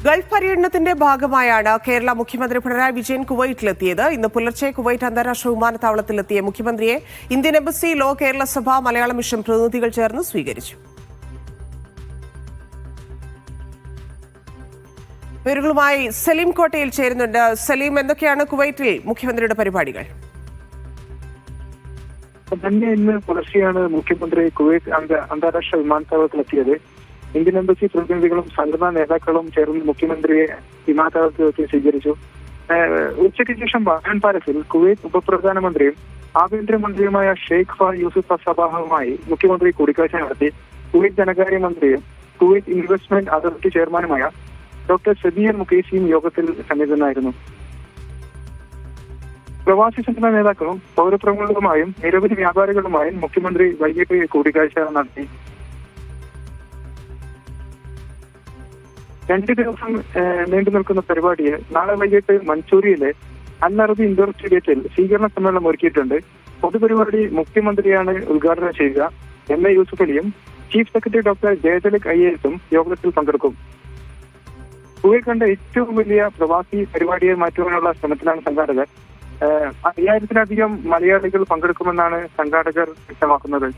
Gulf പര്യടനത്തിന്റെ ഭാഗമായാണ് കേരള മുഖ്യമന്ത്രി പിണറായി വിജയൻ കുവൈറ്റിലെത്തിയത്. ഇന്ന് പുലർച്ചെ കുവൈറ്റ് അന്താരാഷ്ട്ര വിമാനത്താവളത്തിലെത്തിയ മുഖ്യമന്ത്രിയെ ഇന്ത്യൻ എംബസി, ലോ കേരള സഭ, മലയാളം മിഷൻ പ്രതിനിധികൾ ചേർന്ന് സ്വീകരിച്ചു. വിവരങ്ങളുമായി സലീം കോട്ടയിൽ ചേരുന്നുണ്ട്. സലീം, എന്തൊക്കെയാണ് കുവൈറ്റിൽ മുഖ്യമന്ത്രിയുടെ പരിപാടികൾ? തന്നെ ഇന്ന് പുലർച്ചെയാണ് മുഖ്യമന്ത്രി കുവൈറ്റ് അന്താരാഷ്ട്ര വിമാനത്താവളത്തിലെത്തിയത്. ഇന്ത്യൻ എംബസി പ്രതിനിധികളും സംഘടനാ നേതാക്കളും ചേർന്ന് മുഖ്യമന്ത്രിയെ വിമാനത്താവളത്തിൽ സ്വീകരിച്ചു. ഉച്ചയ്ക്ക് ശേഷം ബഹാൻ പാലസിൽ കുവൈറ്റ് ഉപപ്രധാനമന്ത്രിയും ആഭ്യന്തരമന്ത്രിയുമായ ഷെയ്ഖ് ഫഹദ് യൂസുഫ് സബാഹുമായി മുഖ്യമന്ത്രി കൂടിക്കാഴ്ച നടത്തി. കുവൈറ്റ് ധനകാര്യ മന്ത്രിയും കുവൈറ്റ് ഇൻവെസ്റ്റ്മെന്റ് അതോറിറ്റി ചെയർമാനുമായ ഡോക്ടർ സബീർ മുഖേഷിയും യോഗത്തിൽ സന്നിഹിതനായിരുന്നു. പ്രവാസി സംഘടനാ നേതാക്കളും പൗരപ്രമുഖരുമായും നിരവധി വ്യാപാരികളുമായും മുഖ്യമന്ത്രി വൈകിട്ട് കൂടിക്കാഴ്ച നടത്തി. 2 ദിവസം നീണ്ടു നിൽക്കുന്ന പരിപാടിയിൽ നാളെ വൈകിട്ട് മൻസൂരിയിലെ അൽ അറബി ഇൻഡോർ സ്റ്റേഡിയത്തിൽ സ്വീകരണ സമ്മേളനം ഒരുക്കിയിട്ടുണ്ട്. പൊതുപരിപാടി മുഖ്യമന്ത്രിയാണ് ഉദ്ഘാടനം ചെയ്യുക. എം എ യൂസുഫ് അലിയും chief secretary doctor Jayathilak IAS യോഗത്തിൽ പങ്കെടുക്കും. കുവൈറ്റ് കണ്ട ഏറ്റവും വലിയ പ്രവാസി പരിപാടിയെ മാറ്റുവാനുള്ള ശ്രമത്തിലാണ് സംഘാടകർ. 5000-ലധികം മലയാളികൾ പങ്കെടുക്കുമെന്നാണ് സംഘാടകർ വ്യക്തമാക്കുന്നത്.